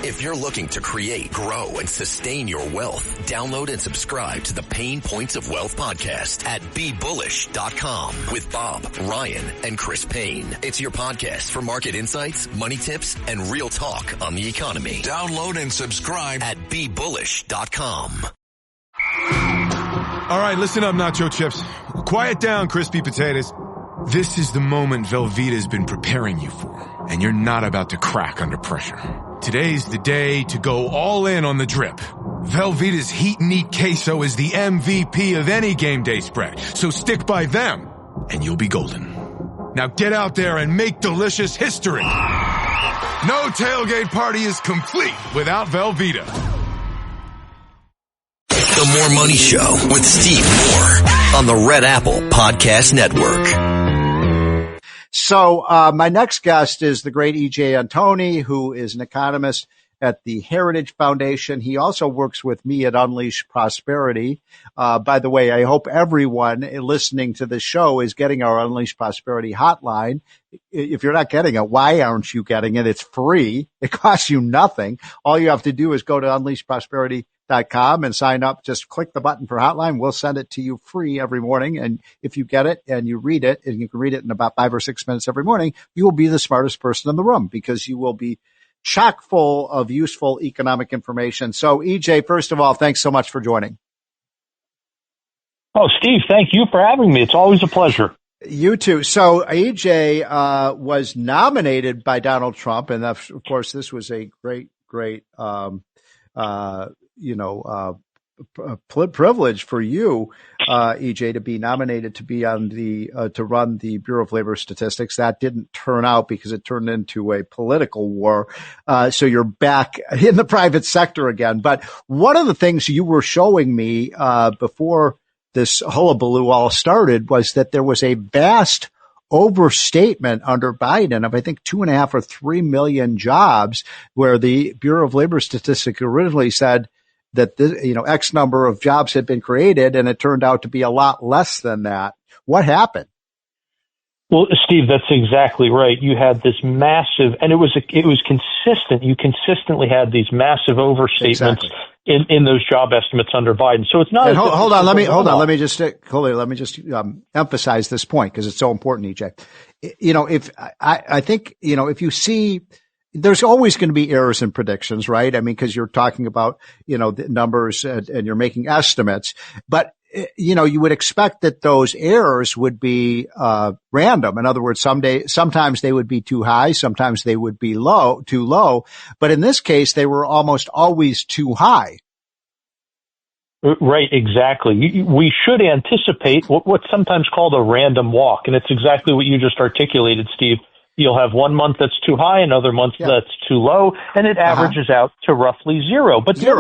If you're looking to create, grow, and sustain your wealth, download and subscribe to the Pain Points of Wealth podcast at BeBullish.com with Bob, Ryan, and Chris Payne. It's your podcast for market insights, money tips, and real talk on the economy. Download and subscribe at BeBullish.com. All right, listen up, nacho chips. Quiet down, crispy potatoes. This is the moment Velveeta's been preparing you for, and you're not about to crack under pressure. Today's the day to go all in on the drip. Velveeta's Heat and Eat Queso is the MVP of any game day spread, so stick by them, and you'll be golden. Now get out there and make delicious history. No tailgate party is complete without Velveeta. The More Money Show with Steve Moore on the Red Apple Podcast Network. So my next guest is the great E.J. Antoni, who is an economist at the Heritage Foundation. He also works with me at Unleash Prosperity. By the way, I hope everyone listening to this show is getting our Unleash Prosperity hotline. If you're not getting it, why aren't you getting it? It's free. It costs you nothing. All you have to do is go to unleashprosperity.com and sign up. Just click the button for hotline. We'll send it to you free every morning. And if you get it and you read it, and you can read it in about 5 or 6 minutes every morning, you will be the smartest person in the room because you will be chock full of useful economic information. So EJ, first of all, thanks so much for joining. Oh, Steve, thank you for having me. It's always a pleasure. You too. So EJ was nominated by Donald Trump, and of course, this was a great privilege for you, EJ, to be nominated to be on the to run the Bureau of Labor Statistics. That didn't turn out because it turned into a political war. So you're back in the private sector again. But one of the things you were showing me before this hullabaloo all started was that there was a vast overstatement under Biden of, I think, 2.5 or 3 million jobs, where the Bureau of Labor Statistics originally said that X number of jobs had been created, and it turned out to be a lot less than that. What happened? Well, Steve, that's exactly right. You had this massive, and it was consistent. You consistently had these massive overstatements exactly in those job estimates under Biden. So it's not. Hold on. Let me just emphasize this point because it's so important, EJ. I think if you see, there's always going to be errors in predictions, right? I mean, because you're talking about the numbers and you're making estimates, but you would expect that those errors would be random. In other words, sometimes they would be too high, sometimes they would be too low. But in this case, they were almost always too high. Right, exactly. We should anticipate what's sometimes called a random walk, and it's exactly what you just articulated, Steve. You'll have one month that's too high, another month that's too low, and it averages out to roughly zero. But the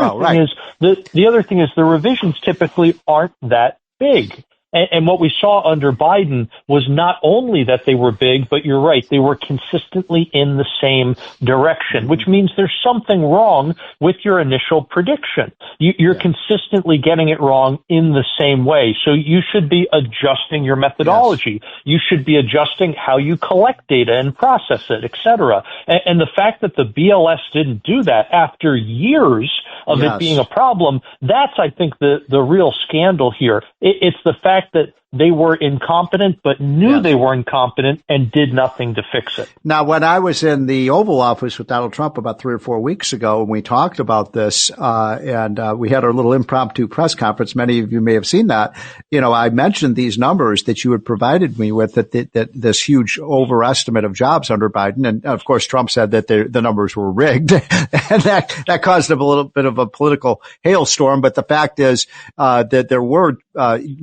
other thing is the revisions typically aren't that big. And what we saw under Biden was not only that they were big, but you're right, they were consistently in the same direction, which means there's something wrong with your initial prediction. You're consistently getting it wrong in the same way. So you should be adjusting your methodology. Yes. You should be adjusting how you collect data and process it, et cetera. And the fact that the BLS didn't do that after years of it being a problem, that's, I think, the real scandal here. It's the fact that they were incompetent, but knew they were incompetent and did nothing to fix it. Now, when I was in the Oval Office with Donald Trump about 3 or 4 weeks ago, and we talked about this, and we had our little impromptu press conference. Many of you may have seen that. I mentioned these numbers that you had provided me with, that this huge overestimate of jobs under Biden. And of course, Trump said that the numbers were rigged, and that caused him a little bit of a political hailstorm. But the fact is, that there were,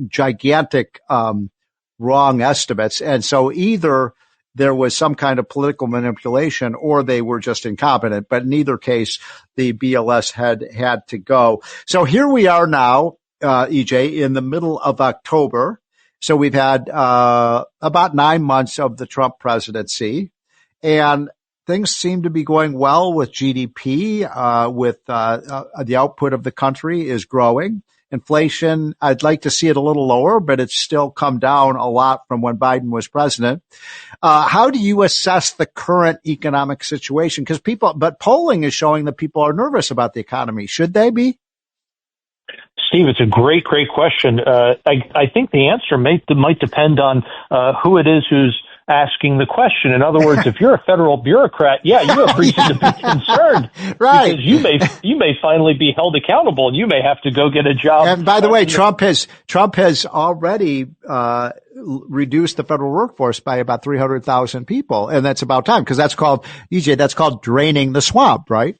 gigantic wrong estimates. And so either there was some kind of political manipulation or they were just incompetent. But in either case, the BLS had to go. So here we are now, EJ, in the middle of October. So we've had about 9 months of the Trump presidency, and things seem to be going well with GDP, with the output of the country is growing. Inflation, I'd like to see it a little lower, but it's still come down a lot from when Biden was president. How do you assess the current economic situation? But polling is showing that people are nervous about the economy. Should they be? Steve, it's a great question. I think the answer might depend on who it is who's asking the question. In other words, if you're a federal bureaucrat, you have reason to be concerned, right? Because you may finally be held accountable, and you may have to go get a job. And by the way, Trump has already reduced the federal workforce by about 300,000 people, and that's about time, because that's called draining the swamp, right?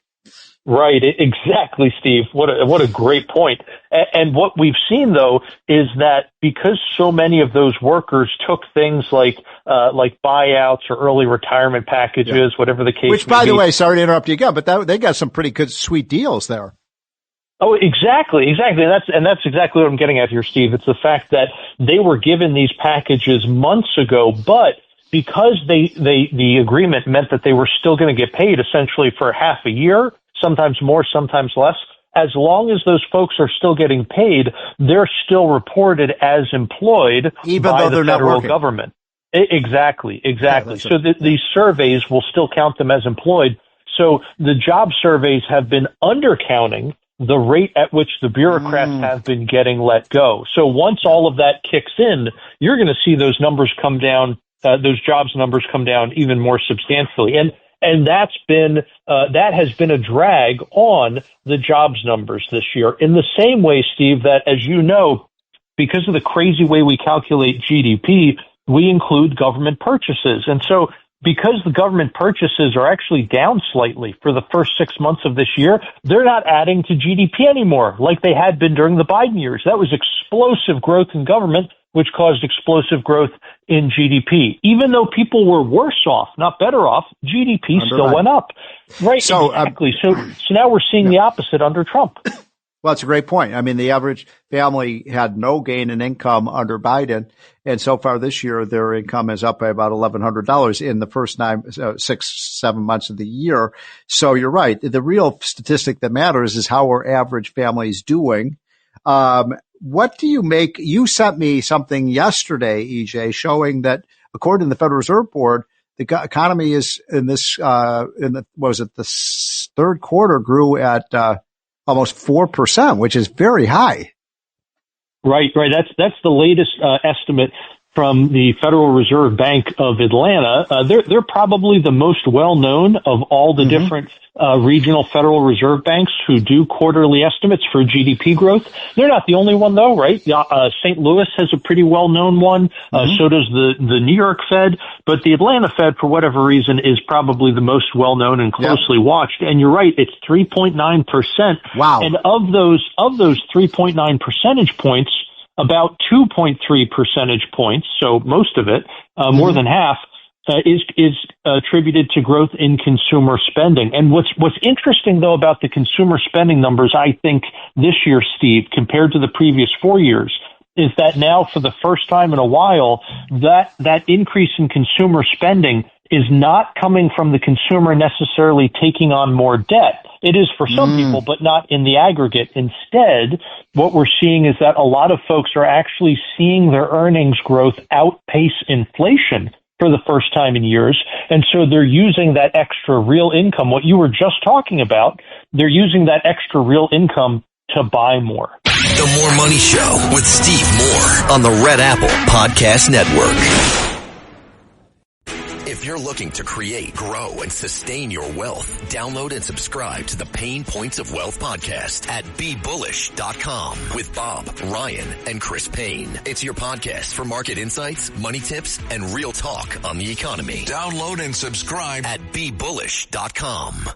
Right, exactly, Steve. What a great point. And what we've seen, though, is that because so many of those workers took things like buyouts or early retirement packages, whatever the case. Which, by the way, sorry to interrupt you again, but they got some pretty good, sweet deals there. Oh, exactly. And that's exactly what I'm getting at here, Steve. It's the fact that they were given these packages months ago, but because the agreement meant that they were still going to get paid essentially for half a year, sometimes more, sometimes less. As long as those folks are still getting paid, they're still reported as employed even by though they're the federal not working. Government. Exactly. Yeah, so these surveys will still count them as employed. So the job surveys have been undercounting the rate at which the bureaucrats have been getting let go. So once all of that kicks in, you're going to see those numbers come down, those jobs numbers come down even more substantially. And that has been a drag on the jobs numbers this year. In the same way, Steve, that, as you know, because of the crazy way we calculate GDP, we include government purchases. And so because the government purchases are actually down slightly for the first 6 months of this year, they're not adding to GDP anymore like they had been during the Biden years. That was explosive growth in government, which caused explosive growth in GDP. Even though people were worse off, not better off, GDP still went up. Right, so, exactly. So now we're seeing the opposite under Trump. Well, that's a great point. I mean, the average family had no gain in income under Biden, and so far this year, their income is up by about $1,100 in the first 6-7 months of the year. So you're right. The real statistic that matters is how are average families doing. What do you make? You sent me something yesterday, EJ, showing that according to the Federal Reserve Board, the economy is the third quarter grew at almost 4%, which is very high. Right. That's the latest estimate from the Federal Reserve Bank of Atlanta. They're probably the most well-known of all the different regional Federal Reserve banks who do quarterly estimates for GDP growth. They're not the only one, though, right? St. Louis has a pretty well-known one. So does the New York Fed. But the Atlanta Fed, for whatever reason, is probably the most well-known and closely watched. And you're right, it's 3.9%. Wow. And of those 3.9 percentage points, about 2.3 percentage points, so most of it, more than half, is attributed to growth in consumer spending. And what's interesting, though, about the consumer spending numbers, I think, this year, Steve, compared to the previous 4 years, is that now, for the first time in a while, that increase in consumer spending is not coming from the consumer necessarily taking on more debt. It is for some people, but not in the aggregate. Instead, what we're seeing is that a lot of folks are actually seeing their earnings growth outpace inflation for the first time in years. And so they're using that extra real income, what you were just talking about, they're using that extra real income to buy more. The More Money Show with Steve Moore on the Red Apple Podcast Network. If you're looking to create, grow, and sustain your wealth, download and subscribe to the Pain Points of Wealth podcast at BeBullish.com with Bob, Ryan, and Chris Payne. It's your podcast for market insights, money tips, and real talk on the economy. Download and subscribe at BeBullish.com.